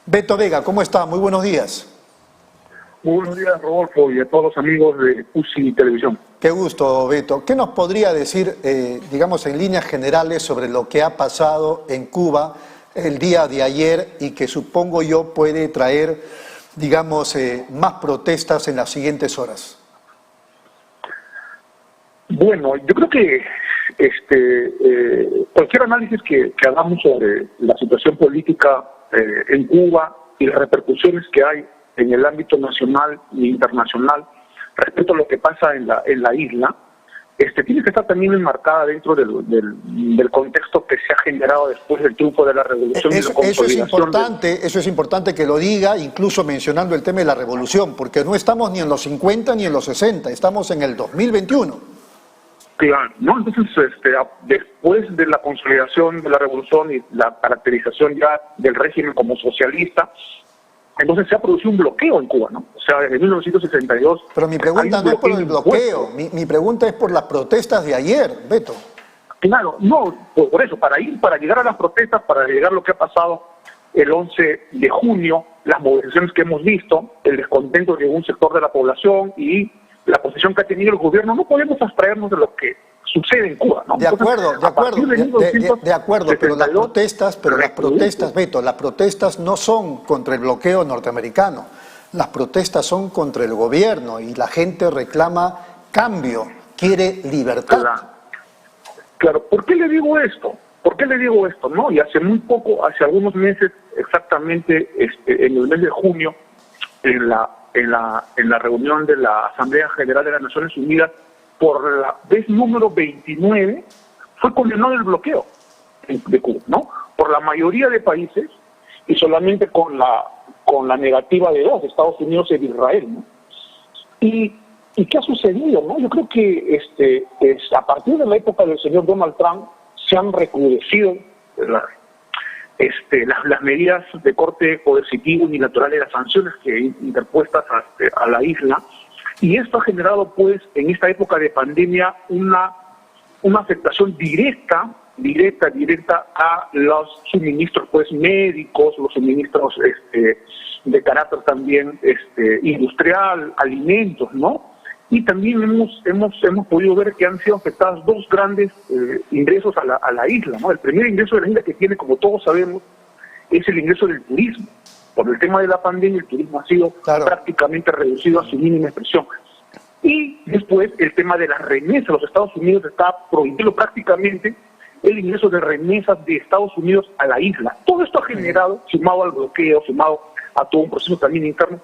Beto Vega, ¿cómo está? Muy buenos días. Muy buenos días, Rodolfo, y a todos los amigos de UCI Televisión. Qué gusto, Beto. ¿Qué nos podría decir, digamos, en líneas generales sobre lo que ha pasado en Cuba el día de ayer y que supongo yo puede traer, digamos, más protestas en las siguientes horas? Bueno, yo creo que cualquier análisis que hagamos sobre la situación política en Cuba y las repercusiones que hay en el ámbito nacional e internacional respecto a lo que pasa en la isla, tiene que estar también enmarcada dentro del contexto que se ha generado después del triunfo de la revolución y la consolidación. Eso es importante que lo diga, incluso mencionando el tema de la revolución, porque no estamos ni en los 50 ni en los 60, estamos en el 2021. Claro, ¿no? Entonces, después de la consolidación de la revolución y la caracterización ya del régimen como socialista, entonces se ha producido un bloqueo en Cuba, ¿no? O sea, desde 1962... Pero mi pregunta no es por el bloqueo, mi pregunta es por las protestas de ayer, Beto. Claro, no, por eso, para llegar a las protestas, para llegar a lo que ha pasado el 11 de junio, las movilizaciones que hemos visto, el descontento de un sector de la población y la posición que ha tenido el gobierno, no podemos abstraernos de lo que sucede en Cuba, ¿no? De acuerdo, pero las protestas, Beto, las protestas no son contra el bloqueo norteamericano, las protestas son contra el gobierno y la gente reclama cambio, quiere libertad. Claro, ¿por qué le digo esto? ¿No? Y hace muy poco, hace algunos meses, exactamente en el mes de junio, en la reunión de la Asamblea General de las Naciones Unidas, por la vez número 29, fue condenado el bloqueo de Cuba, ¿no? Por la mayoría de países y solamente con la negativa de dos, Estados Unidos e Israel, ¿no? ¿Y qué ha sucedido, no? Yo creo que a partir de la época del señor Donald Trump se han recrudecido las medidas de corte coercitivo unilateral de las sanciones que interpuestas a la isla, y esto ha generado, pues, en esta época de pandemia una afectación directa a los suministros, pues, médicos, los suministros de carácter también industrial, alimentos, ¿no? Y también hemos podido ver que han sido afectadas dos grandes ingresos a la isla, ¿no? El primer ingreso de la isla que tiene, como todos sabemos, es el ingreso del turismo. Por el tema de la pandemia, el turismo ha sido prácticamente reducido a su mínima expresión. Y después, el tema de las remesas. Los Estados Unidos está prohibido prácticamente el ingreso de remesas de Estados Unidos a la isla. Todo esto ha generado, sumado al bloqueo, sumado a todo un proceso también interno,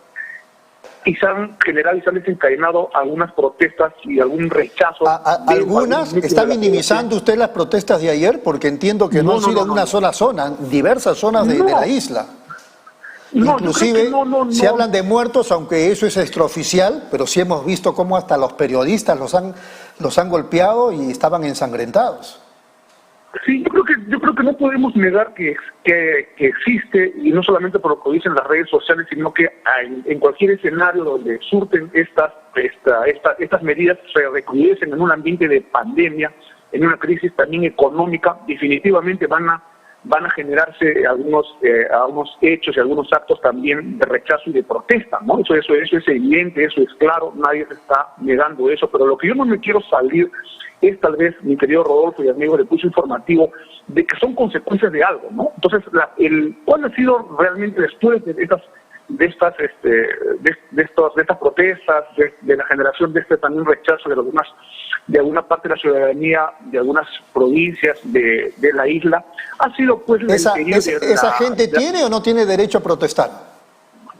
y se han generado y se han desencadenado algunas protestas y algún rechazo. ¿Algunas? ¿Está minimizando usted las protestas de ayer? Porque entiendo que no han sido en una sola zona, en diversas zonas de la isla. Inclusive se hablan de muertos, aunque eso es extraoficial, pero sí hemos visto cómo hasta los periodistas los han golpeado y estaban ensangrentados. Sí, yo creo que no podemos negar que existe, y no solamente por lo que dicen las redes sociales, sino que en cualquier escenario donde surten estas medidas se recrudecen en un ambiente de pandemia, en una crisis también económica, definitivamente van a generarse algunos hechos y algunos actos también de rechazo y de protesta, ¿no? Eso es evidente, eso es claro, nadie se está negando eso, pero lo que yo no me quiero salir es, tal vez, mi querido Rodolfo y amigos de Pulso Informativo, de que son consecuencias de algo, ¿no? Entonces, ¿cuál ha sido realmente después de estas protestas, de la generación de también rechazo de alguna parte de la ciudadanía, de algunas provincias de la isla? Ha sido, pues, ¿Esa gente tiene o no tiene derecho a protestar?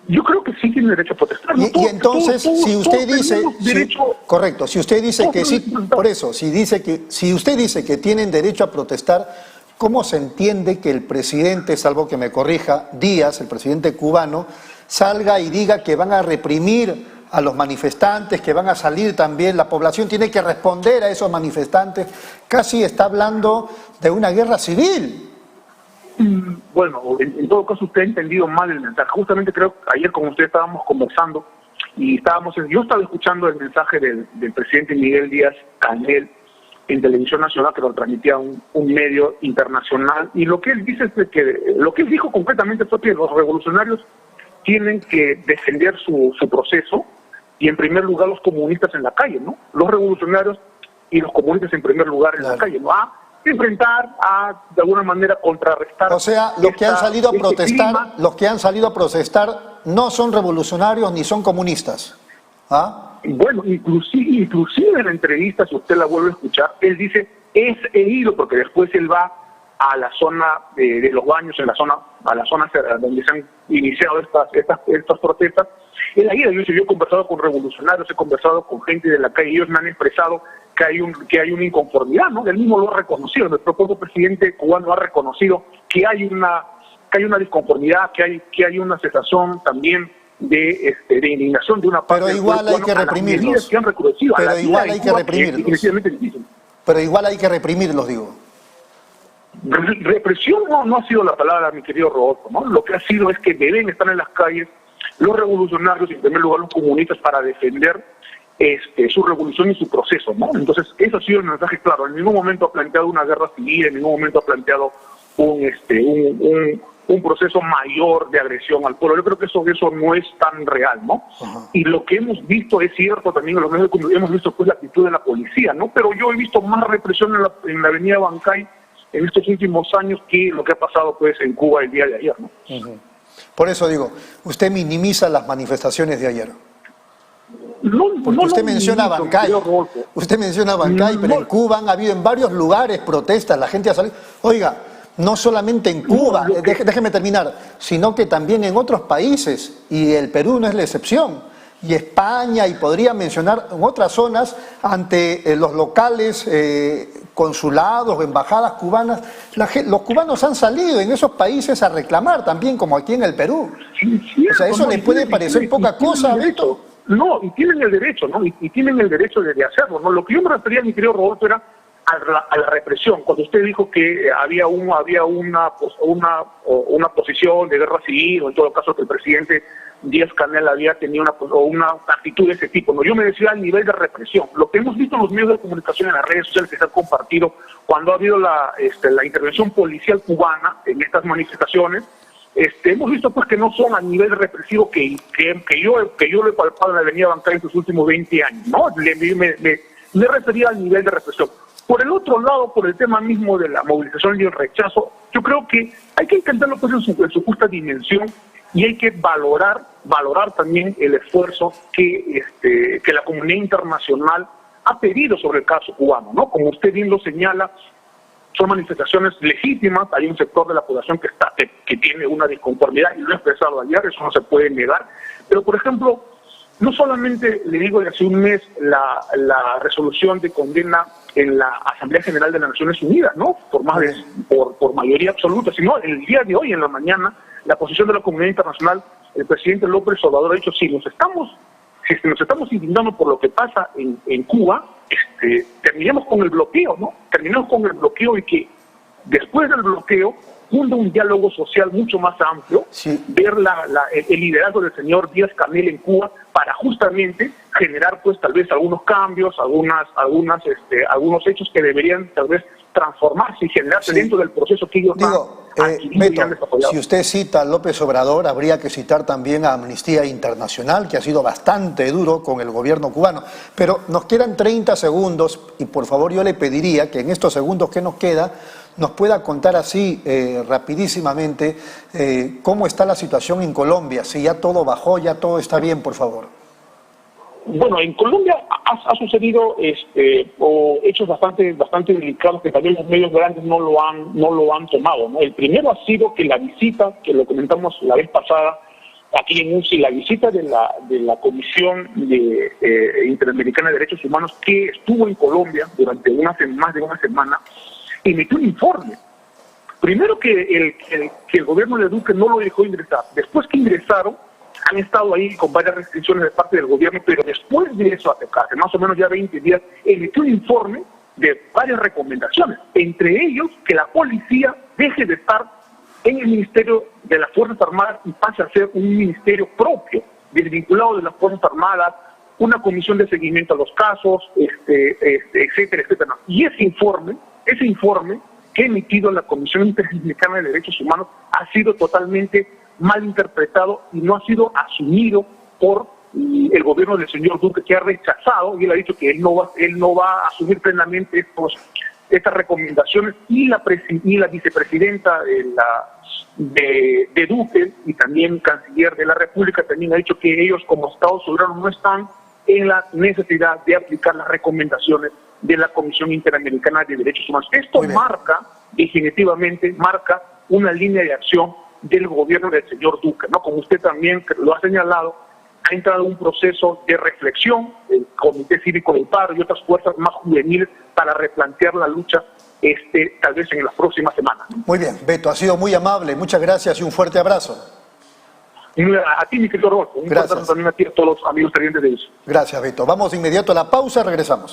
Yo creo que sí tiene derecho a protestar. ¿No? Y entonces, si usted dice, correcto, si usted dice que sí, por eso, si usted dice que tienen derecho a protestar, ¿cómo se entiende que el presidente, salvo que me corrija, Díaz, el presidente cubano, salga y diga que van a reprimir a los manifestantes, que van a salir también, la población tiene que responder a esos manifestantes? Casi está hablando de una guerra civil. Bueno, en todo caso usted ha entendido mal el mensaje. Justamente creo que ayer con usted estábamos conversando y yo estaba escuchando el mensaje del presidente Miguel Díaz-Canel en Televisión Nacional, que lo transmitía un medio internacional, y lo que él dice es lo que él dijo concretamente fue que los revolucionarios tienen que defender su proceso, y en primer lugar los comunistas en la calle, ¿no? Los revolucionarios y los comunistas en primer lugar en la calle, ¿no? A enfrentar, a de alguna manera contrarrestar. O sea, los que han salido a protestar, los que han salido a protestar no son revolucionarios ni son comunistas. ¿Ah? Bueno, inclusive en la entrevista, si usted la vuelve a escuchar, él dice, he ido, porque después él va a la zona de los baños, a la zona donde se han iniciado estas protestas. Él ha ido, yo he conversado con revolucionarios, he conversado con gente de la calle, ellos me han expresado que hay una inconformidad, ¿no? Él mismo lo ha reconocido, nuestro propio presidente cubano ha reconocido que hay una disconformidad, que hay una sensación también de indignación de una parte. Pero igual hay que reprimirlos. Pero igual hay que reprimirlos. Pero igual hay que reprimirlos, digo. Represión no ha sido la palabra, mi querido Rodolfo, ¿no? Lo que ha sido es que deben estar en las calles los revolucionarios, y en primer lugar los comunistas, para defender su revolución y su proceso, ¿no? Entonces, eso ha sido el mensaje claro. En ningún momento ha planteado una guerra civil, en ningún momento ha planteado un proceso mayor de agresión al pueblo. Yo creo que eso no es tan real, ¿no? Uh-huh. Y lo que hemos visto es cierto también en los medios de comunicación, hemos visto pues la actitud de la policía, ¿no? Pero yo he visto más represión en la avenida Bancay en estos últimos años que lo que ha pasado pues en Cuba el día de ayer, ¿no? Uh-huh. Por eso digo, usted minimiza las manifestaciones de ayer. Porque usted menciona Bancay, pero en Cuba han habido en varios lugares protestas, la gente ha salido. Oiga, no solamente en Cuba, déjeme terminar, sino que también en otros países, y el Perú no es la excepción, y España, y podría mencionar en otras zonas, ante los locales consulados o embajadas cubanas, los cubanos han salido en esos países a reclamar también, como aquí en el Perú. O sea, eso le puede parecer poca cosa, Beto. No, y tienen el derecho, ¿no? Y tienen el derecho de hacerlo, ¿no? Lo que yo me refería, mi querido Rodolfo, era a la represión. Cuando usted dijo que había una posición de guerra civil, o en todo caso que el presidente Díaz-Canel había tenido una actitud de ese tipo, ¿no? Yo me decía al nivel de represión. Lo que hemos visto en los medios de comunicación, en las redes sociales que se han compartido, cuando ha habido la intervención policial cubana en estas manifestaciones, hemos visto pues que no son a nivel represivo que yo le he palpado en la avenida Bancay en sus últimos 20 años, ¿no? Me refería al nivel de represión. Por el otro lado, por el tema mismo de la movilización y el rechazo, yo creo que hay que entenderlo pues en su justa dimensión, y hay que valorar también el esfuerzo que la comunidad internacional ha pedido sobre el caso cubano, ¿no? Como usted bien lo señala, son manifestaciones legítimas, hay un sector de la población que tiene una disconformidad, y lo he expresado ayer, eso no se puede negar, pero por ejemplo, no solamente, le digo, de hace un mes la resolución de condena en la Asamblea General de las Naciones Unidas, ¿no? Por mayoría absoluta, sino el día de hoy, en la mañana, la posición de la comunidad internacional, el presidente López Obrador ha dicho, si nos estamos indignando por lo que pasa en Cuba, terminemos con el bloqueo, ¿no? Terminemos con el bloqueo, y que después del bloqueo funda un diálogo social mucho más amplio, sí. Ver el liderazgo del señor Díaz-Canel en Cuba para justamente generar pues tal vez algunos cambios, algunos hechos que deberían tal vez transformarse y generarse dentro del proceso que ellos Beto, si usted cita a López Obrador, habría que citar también a Amnistía Internacional, que ha sido bastante duro con el gobierno cubano. Pero nos quedan 30 segundos y por favor yo le pediría que en estos segundos que nos queda nos pueda contar así rapidísimamente cómo está la situación en Colombia, si ya todo bajó, ya todo está bien, por favor. Bueno, en Colombia ha sucedido hechos bastante delicados que también los medios grandes no lo han tomado, ¿no? El primero ha sido que la visita, que lo comentamos la vez pasada aquí en UCI, la visita de la Comisión Interamericana de Derechos Humanos, que estuvo en Colombia durante más de una semana, emitió un informe. Primero que el gobierno de Duque no lo dejó ingresar. Después que ingresaron, han estado ahí con varias restricciones de parte del gobierno, pero después de eso, hace más o menos ya 20 días, emitió un informe de varias recomendaciones, entre ellos que la policía deje de estar en el Ministerio de las Fuerzas Armadas y pase a ser un ministerio propio, desvinculado de las Fuerzas Armadas, una comisión de seguimiento a los casos, etcétera, etcétera. Y ese informe que ha emitido la Comisión Interamericana de Derechos Humanos ha sido totalmente mal interpretado y no ha sido asumido por el gobierno del señor Duque, que ha rechazado, y él ha dicho que él no va a asumir plenamente estas recomendaciones, y la vicepresidenta de Duque y también canciller de la República también ha dicho que ellos como Estado soberano no están en la necesidad de aplicar las recomendaciones de la Comisión Interamericana de Derechos Humanos. Esto definitivamente marca una línea de acción del gobierno del señor Duque, ¿no? Como usted también lo ha señalado, ha entrado un proceso de reflexión, el Comité Cívico del Paro y otras fuerzas más juveniles para replantear la lucha tal vez en las próximas semanas. Muy bien, Beto, ha sido muy amable, muchas gracias y un fuerte abrazo. A ti, mi querido Rodolfo, un fuerte abrazo también a ti y a todos los amigos creyentes de eso. Gracias, Beto. Vamos de inmediato a la pausa, regresamos.